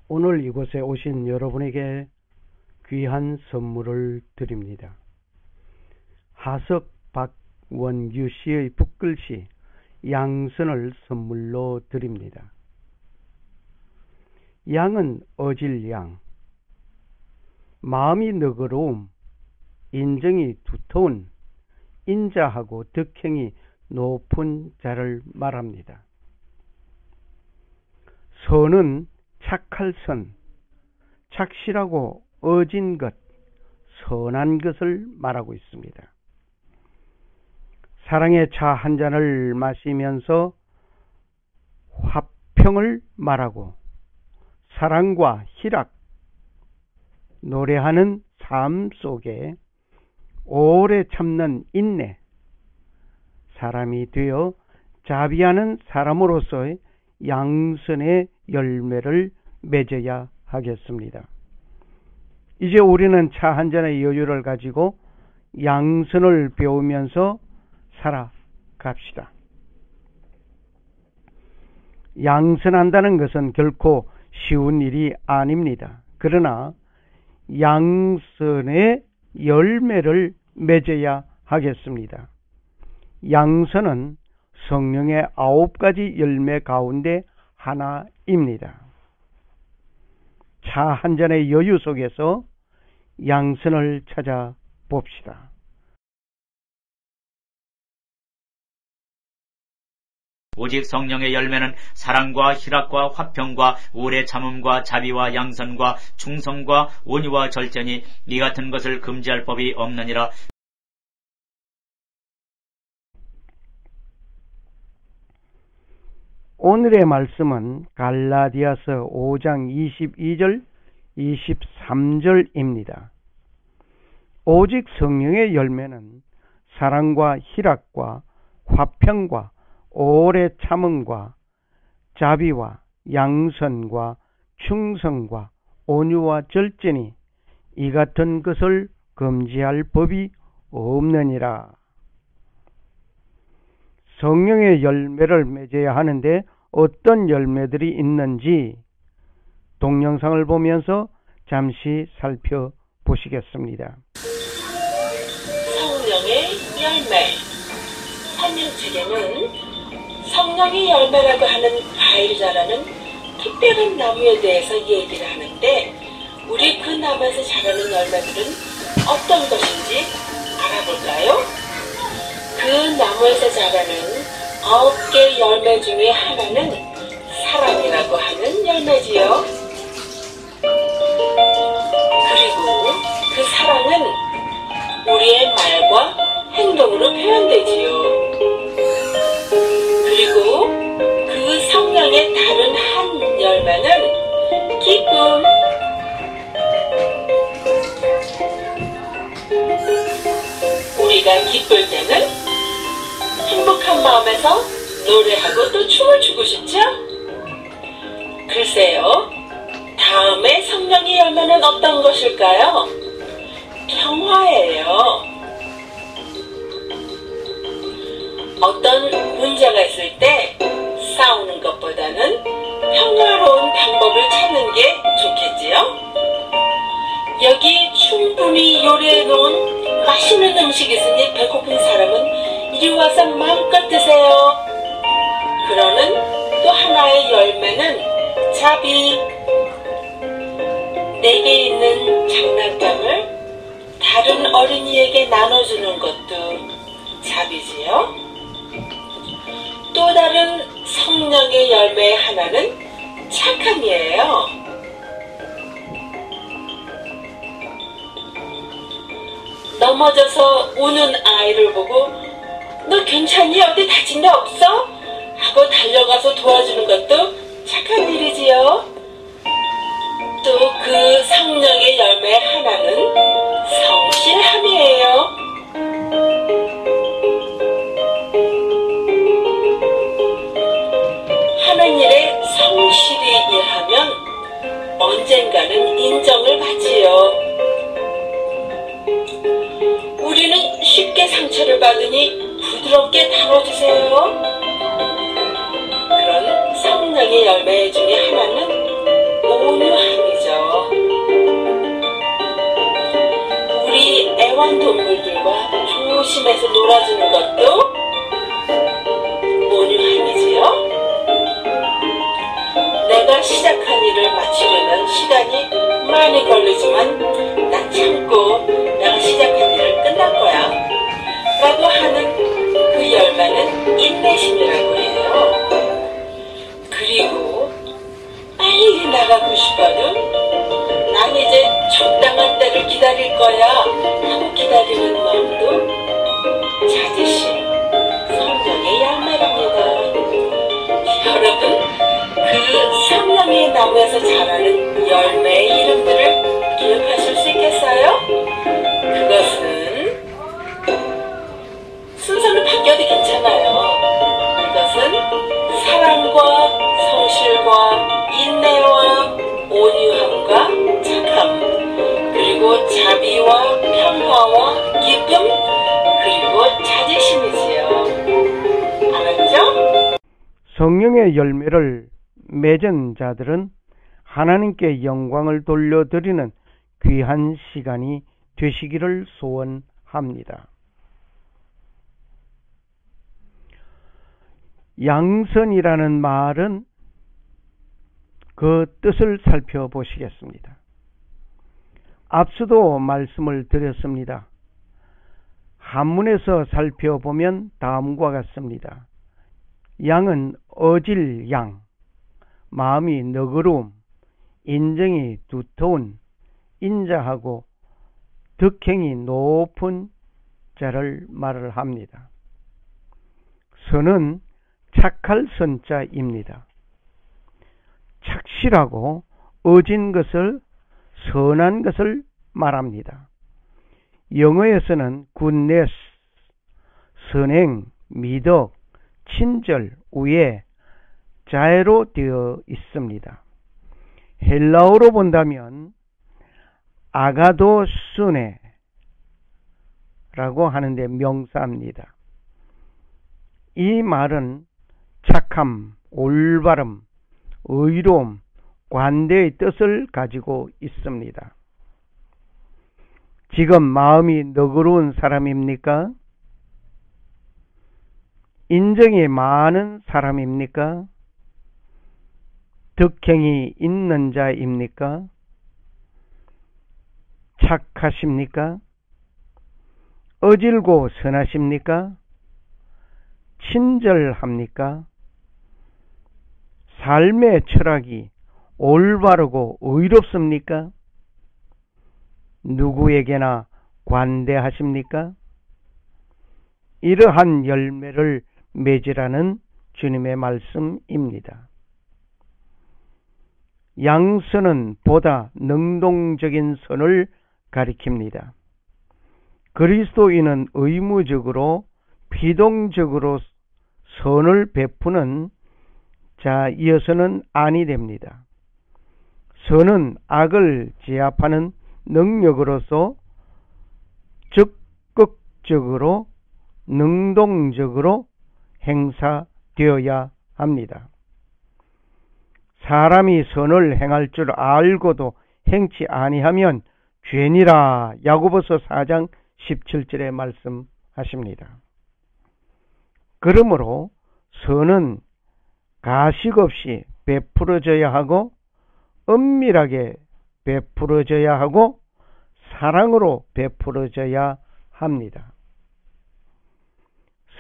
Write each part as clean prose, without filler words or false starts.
오늘 이곳에 오신 여러분에게 귀한 선물을 드립니다. 하석 박원규 씨의 붓글씨 양선을 선물로 드립니다. 양은 어질양, 마음이 너그러움, 인정이 두터운, 인자하고 덕행이 높은 자를 말합니다. 선은 착할 선, 착실하고 어진 것, 선한 것을 말하고 있습니다. 사랑의 차 한 잔을 마시면서 화평을 말하고 사랑과 희락, 노래하는 삶 속에 오래 참는 인내, 사람이 되어 자비하는 사람으로서의 양선의 열매를 맺어야 하겠습니다. 이제 우리는 차 한 잔의 여유를 가지고 양선을 배우면서 살아갑시다. 양선한다는 것은 결코 쉬운 일이 아닙니다. 그러나 양선의 열매를 맺어야 하겠습니다. 양선은 성령의 9가지 열매 가운데 하나입니다. 차 한 잔의 여유 속에서 양선을 찾아봅시다. 오직 성령의 열매는 사랑과 희락과 화평과 오래 참음과 자비와 양선과 충성과 온유와 절제니 이 같은 것을 금지할 법이 없느니라. 오늘의 말씀은 갈라디아서 5장 22절 23절입니다. 오직 성령의 열매는 사랑과 희락과 화평과 오래 참음과 자비와 양선과 충성과 온유와 절제니 이 같은 것을 금지할 법이 없느니라. 성령의 열매를 맺어야 하는데 어떤 열매들이 있는지 동영상을 보면서 잠시 살펴보시겠습니다. 성령의 열매. 성령책에는 성령의 열매라고 하는 과일을 자라는 특별한 나무에 대해서 얘기를 하는데 우리 그 나무에서 자라는 열매들은 어떤 것인지 알아볼까요? 그 나무에서 자라는 9개 열매 중에 하나는 사랑이라고 하는 열매지요. 그리고 그 사랑은 우리의 말과 행동으로 표현되지요. 그리고 그 성령의 다른 한 열매는 기쁨. 우리가 기쁠 때는 행복한 마음에서 노래하고 또 춤을 추고 싶죠? 글쎄요, 다음에 성령의 열매는 어떤 것일까요? 평화예요. 어떤 문제가 있을 때 싸우는 것보다는 평화로운 방법을 찾는 게 좋겠지요? 여기 충분히 요리해 놓은 맛있는 음식이 있으니 배고픈 사람은 이리 와서 마음껏 드세요. 그러는 또 하나의 열매는 자비. 내게 있는 장난감을 다른 어린이에게 나눠주는 것도 자비지요. 또 다른 성령의 열매의 하나는 착함이에요. 넘어져서 우는 아이를 보고 너 괜찮니? 어디 다친 데 없어? 하고 달려가서 도와주는 것도 착한 일이지요. 또 그 성령의 열매의 하나는 성실함이에요. 하는 일에 성실히 일하면 언젠가는 인정을 받지요. 우리는 쉽게 상처를 받으니 부드럽게 다뤄주세요. 그런 성령의 열매 중에 하나는 온유함. 조그만 동물들과 조심해서 놀아주는 것도 온유함이지요. 내가 시작한 일을 마치려면 시간이 많이 걸리지만 난 참고 내가 시작한 일을 끝날 거야 라고 하는 그 열매는 인내심이라고 해요. 그리고 빨리 나가고 싶어도 난 이제 적당한 때를 기다릴 거야 하고 기다리는 마음도 자제심, 성령의 열매랍니다. 여러분, 그 성령의 나무에서 자라는 열매의 이름들을 기억하실 수 있겠어요? 그것은 순서는 바뀌어도 괜찮아요. 이것은 사랑과 성실과 인내와 온유함과 착함, 그리고 자비와 평화와 기쁨, 그리고 자제심이지요. 알았죠? 성령의 열매를 맺은 자들은 하나님께 영광을 돌려드리는 귀한 시간이 되시기를 소원합니다. 양선이라는 말은 그 뜻을 살펴보시겠습니다. 앞서도 말씀을 드렸습니다. 한문에서 살펴보면 다음과 같습니다. 양은 어질 양, 마음이 너그러움, 인정이 두터운, 인자하고 덕행이 높은 자를 말을 합니다. 선은 착할 선자입니다. 착실하고 어진 것을, 선한 것을 말합니다. 영어에서는 굿네스, 선행, 미덕, 친절, 우애, 자애로 되어 있습니다. 헬라어로 본다면 아가도스네 라고 하는데 명사입니다. 이 말은 착함, 올바름, 의로움, 관대의 뜻을 가지고 있습니다. 지금 마음이 너그러운 사람입니까? 인정이 많은 사람입니까? 덕행이 있는 자입니까? 착하십니까? 어질고 선하십니까? 친절합니까? 삶의 철학이 올바르고 의롭습니까? 누구에게나 관대하십니까? 이러한 열매를 맺으라는 주님의 말씀입니다. 양선은 보다 능동적인 선을 가리킵니다. 그리스도인은 의무적으로 비동적으로 선을 베푸는 자이어서는 아니 됩니다. 선은 악을 제압하는 능력으로서 적극적으로 능동적으로 행사되어야 합니다. 사람이 선을 행할 줄 알고도 행치 아니하면 죄니라 야고보서 4장 17절에 말씀하십니다. 그러므로 선은 가식 없이 베풀어져야 하고 은밀하게 베풀어져야 하고 사랑으로 베풀어져야 합니다.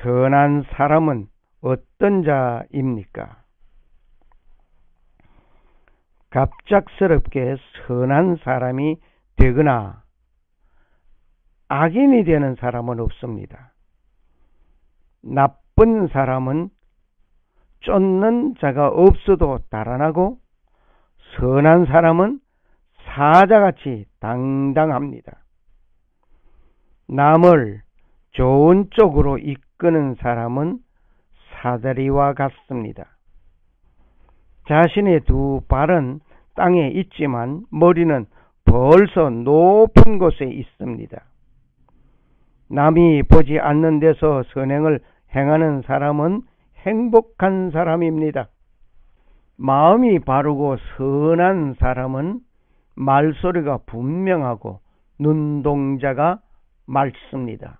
선한 사람은 어떤 자입니까? 갑작스럽게 선한 사람이 되거나 악인이 되는 사람은 없습니다. 나쁜 사람은 쫓는 자가 없어도 달아나고 선한 사람은 사자같이 당당합니다. 남을 좋은 쪽으로 이끄는 사람은 사다리와 같습니다. 자신의 두 발은 땅에 있지만 머리는 벌써 높은 곳에 있습니다. 남이 보지 않는 데서 선행을 행하는 사람은 행복한 사람입니다. 마음이 바르고 선한 사람은 말소리가 분명하고 눈동자가 맑습니다.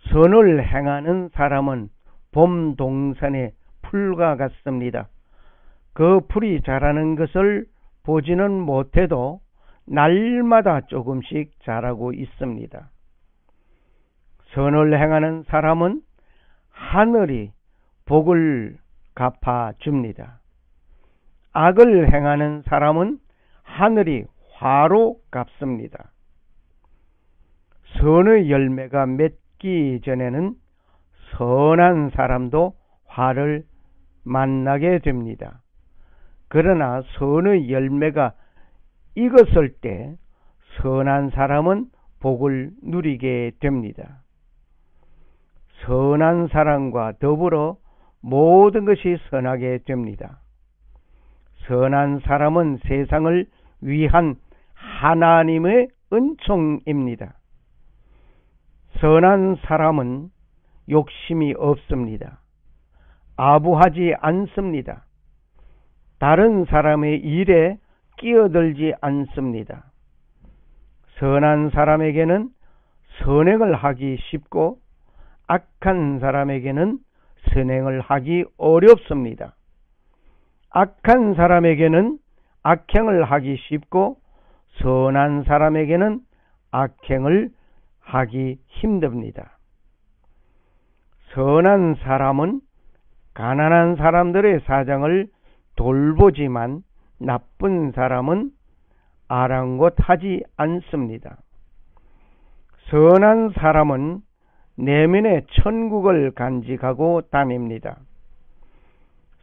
선을 행하는 사람은 봄 동산의 풀과 같습니다. 그 풀이 자라는 것을 보지는 못해도 날마다 조금씩 자라고 있습니다. 선을 행하는 사람은 하늘이 복을 갚아줍니다. 악을 행하는 사람은 하늘이 화로 갚습니다. 선의 열매가 맺기 전에는 선한 사람도 화를 만나게 됩니다. 그러나 선의 열매가 익었을 때 선한 사람은 복을 누리게 됩니다. 선한 사람과 더불어 모든 것이 선하게 됩니다. 선한 사람은 세상을 위한 하나님의 은총입니다. 선한 사람은 욕심이 없습니다. 아부하지 않습니다. 다른 사람의 일에 끼어들지 않습니다. 선한 사람에게는 선행을 하기 쉽고 악한 사람에게는 선행을 하기 어렵습니다. 악한 사람에게는 악행을 하기 쉽고 선한 사람에게는 악행을 하기 힘듭니다. 선한 사람은 가난한 사람들의 사정을 돌보지만 나쁜 사람은 아랑곳하지 않습니다. 선한 사람은 내면의 천국을 간직하고 다닙니다.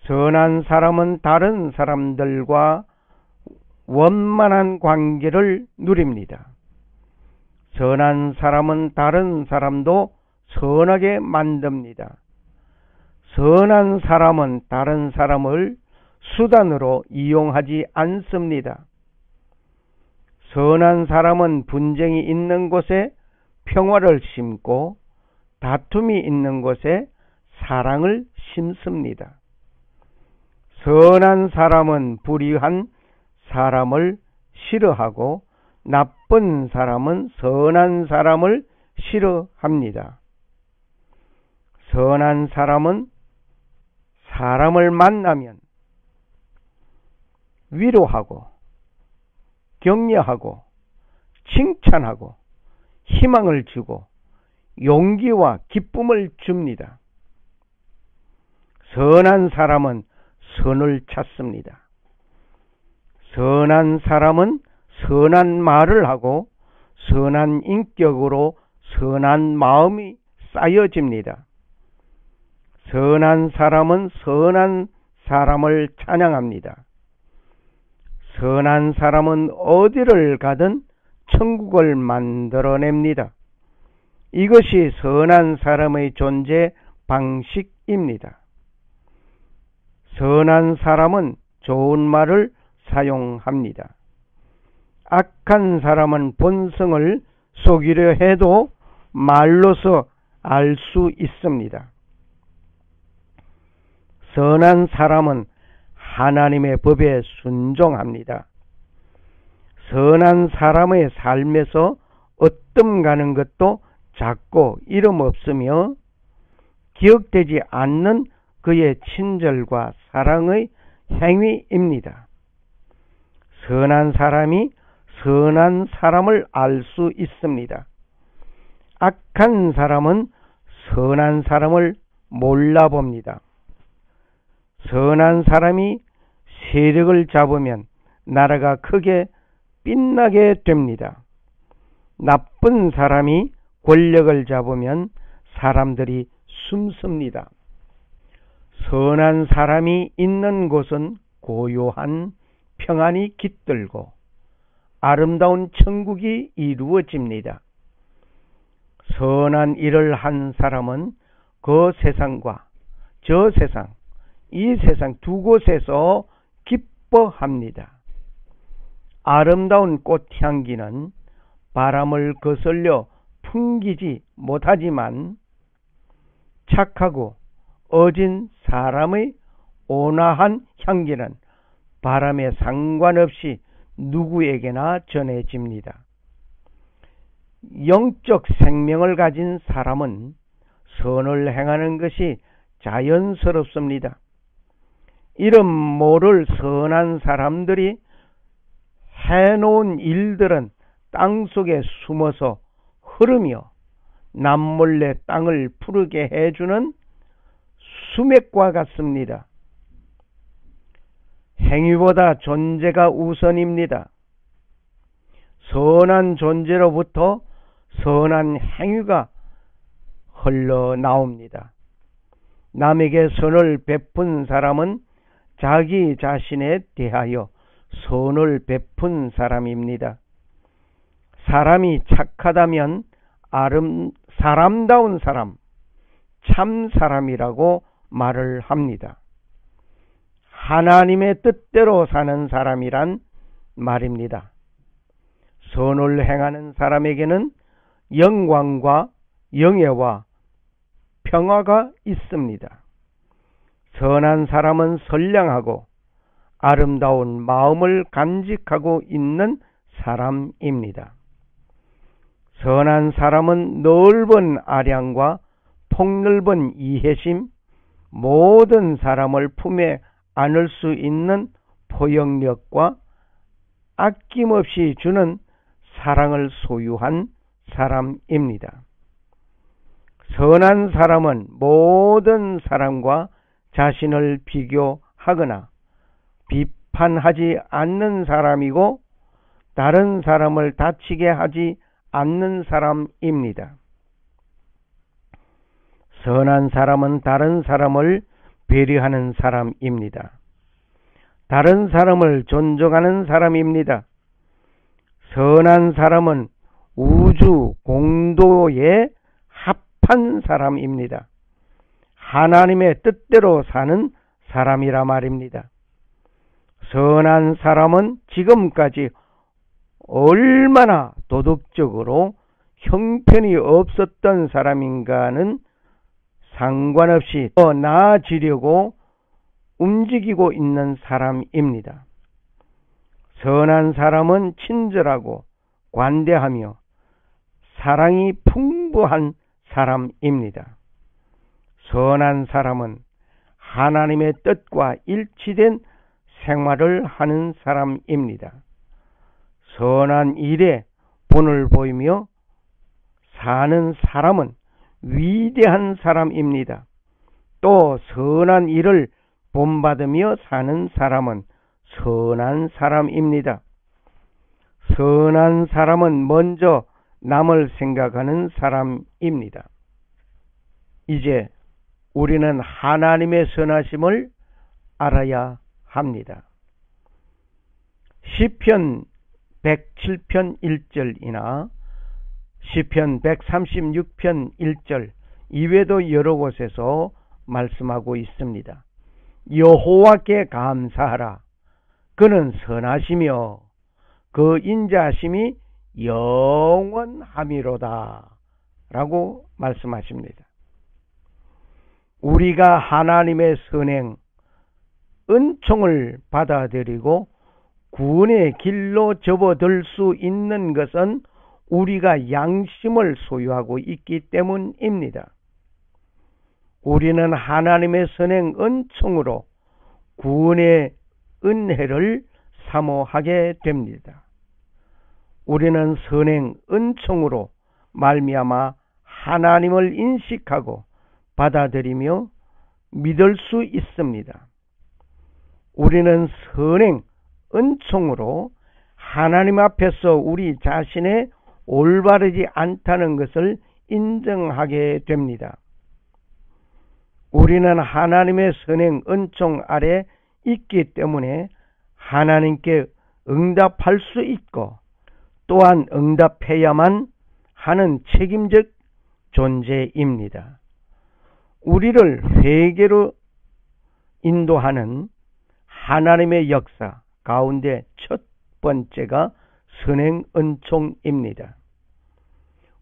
선한 사람은 다른 사람들과 원만한 관계를 누립니다. 선한 사람은 다른 사람도 선하게 만듭니다. 선한 사람은 다른 사람을 수단으로 이용하지 않습니다. 선한 사람은 분쟁이 있는 곳에 평화를 심고 다툼이 있는 곳에 사랑을 심습니다. 선한 사람은 불의한 사람을 싫어하고 나쁜 사람은 선한 사람을 싫어합니다. 선한 사람은 사람을 만나면 위로하고 격려하고 칭찬하고 희망을 주고 용기와 기쁨을 줍니다. 선한 사람은 선을 찾습니다. 선한 사람은 선한 말을 하고 선한 인격으로 선한 마음이 쌓여집니다. 선한 사람은 선한 사람을 찬양합니다. 선한 사람은 어디를 가든 천국을 만들어냅니다. 이것이 선한 사람의 존재 방식입니다. 선한 사람은 좋은 말을 사용합니다. 악한 사람은 본성을 속이려 해도 말로서 알 수 있습니다. 선한 사람은 하나님의 법에 순종합니다. 선한 사람의 삶에서 어뜸 가는 것도 작고 이름 없으며 기억되지 않는 그의 친절과 사랑의 행위입니다. 선한 사람이 선한 사람을 알 수 있습니다. 악한 사람은 선한 사람을 몰라봅니다. 선한 사람이 세력을 잡으면 나라가 크게 빛나게 됩니다. 나쁜 사람이 권력을 잡으면 사람들이 숨습니다. 선한 사람이 있는 곳은 고요한 평안이 깃들고 아름다운 천국이 이루어집니다. 선한 일을 한 사람은 그 세상과 저 세상, 이 세상 두 곳에서 기뻐합니다. 아름다운 꽃향기는 바람을 거슬려 풍기지 못하지만 착하고 어진 사람의 온화한 향기는 바람에 상관없이 누구에게나 전해집니다. 영적 생명을 가진 사람은 선을 행하는 것이 자연스럽습니다. 이름 모를 선한 사람들이 해놓은 일들은 땅속에 숨어서 흐르며 남몰래 땅을 푸르게 해주는 수맥과 같습니다. 행위보다 존재가 우선입니다. 선한 존재로부터 선한 행위가 흘러나옵니다. 남에게 선을 베푼 사람은 자기 자신에 대하여 선을 베푼 사람입니다. 사람이 착하다면 사람다운 사람, 참 사람이라고 말을 합니다. 하나님의 뜻대로 사는 사람이란 말입니다. 선을 행하는 사람에게는 영광과 영예와 평화가 있습니다. 선한 사람은 선량하고 아름다운 마음을 간직하고 있는 사람입니다. 선한 사람은 넓은 아량과 폭넓은 이해심, 모든 사람을 품에 안을 수 있는 포용력과 아낌없이 주는 사랑을 소유한 사람입니다. 선한 사람은 모든 사람과 자신을 비교하거나 비판하지 않는 사람이고 다른 사람을 다치게 하지 않는 사람입니다. 선한 사람은 다른 사람을 배려하는 사람입니다. 다른 사람을 존중하는 사람입니다. 선한 사람은 우주 공도에 합한 사람입니다. 하나님의 뜻대로 사는 사람이라 말입니다. 선한 사람은 지금까지 얼마나 도덕적으로 형편이 없었던 사람인가는 상관없이 더 나아지려고 움직이고 있는 사람입니다. 선한 사람은 친절하고 관대하며 사랑이 풍부한 사람입니다. 선한 사람은 하나님의 뜻과 일치된 생활을 하는 사람입니다. 선한 일에 본을 보이며 사는 사람은 위대한 사람입니다. 또 선한 일을 본받으며 사는 사람은 선한 사람입니다. 선한 사람은 먼저 남을 생각하는 사람입니다. 이제 우리는 하나님의 선하심을 알아야 합니다. 시편 107편 1절이나 시편 136편 1절 이외에도 여러 곳에서 말씀하고 있습니다. 여호와께 감사하라. 그는 선하시며 그 인자하심이 영원하미로다 라고 말씀하십니다. 우리가 하나님의 선행, 은총을 받아들이고 구원의 길로 접어들 수 있는 것은 우리가 양심을 소유하고 있기 때문입니다. 우리는 하나님의 선행 은총으로 구원의 은혜를 사모하게 됩니다. 우리는 선행 은총으로 말미암아 하나님을 인식하고 받아들이며 믿을 수 있습니다. 우리는 선행 은총으로 하나님 앞에서 우리 자신의 올바르지 않다는 것을 인정하게 됩니다. 우리는 하나님의 선행 은총 아래 있기 때문에 하나님께 응답할 수 있고 또한 응답해야만 하는 책임적 존재입니다. 우리를 회개로 인도하는 하나님의 역사 가운데 첫 번째가 선행 은총입니다.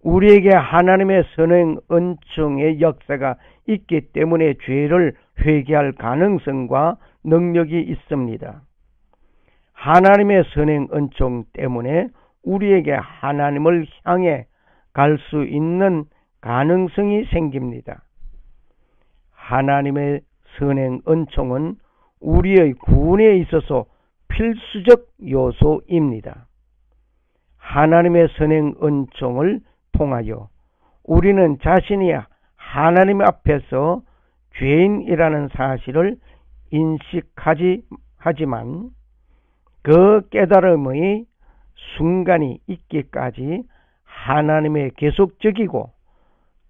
우리에게 하나님의 선행 은총의 역사가 있기 때문에 죄를 회개할 가능성과 능력이 있습니다. 하나님의 선행 은총 때문에 우리에게 하나님을 향해 갈 수 있는 가능성이 생깁니다. 하나님의 선행 은총은 우리의 구원에 있어서 필수적 요소입니다. 하나님의 선행 은총을 통하여 우리는 자신이 하나님 앞에서 죄인이라는 사실을 인식하지만 그 깨달음의 순간이 있기까지 하나님의 계속적이고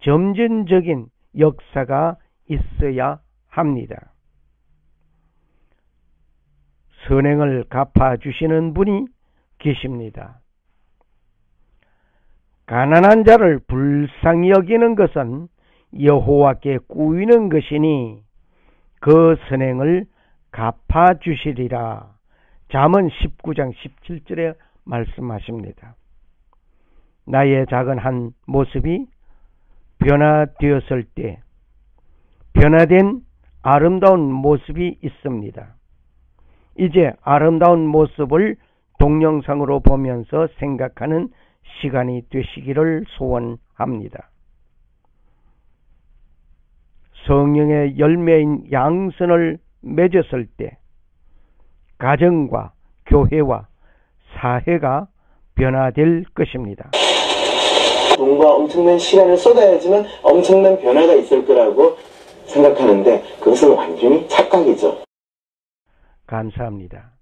점진적인 역사가 있어야 합니다. 선행을 갚아주시는 분이 계십니다. 가난한 자를 불쌍히 여기는 것은 여호와께 꾸이는 것이니 그 선행을 갚아주시리라. 잠언 19장 17절에 말씀하십니다. 나의 작은 한 모습이 변화되었을 때 변화된 아름다운 모습이 있습니다. 이제 아름다운 모습을 동영상으로 보면서 생각하는 시간이 되시기를 소원합니다. 성령의 열매인 양선을 맺었을 때 가정과 교회와 사회가 변화될 것입니다. 돈과 엄청난 시간을 쏟아야지만 엄청난 변화가 있을 거라고 생각하는데 그것은 완전히 착각이죠. 감사합니다.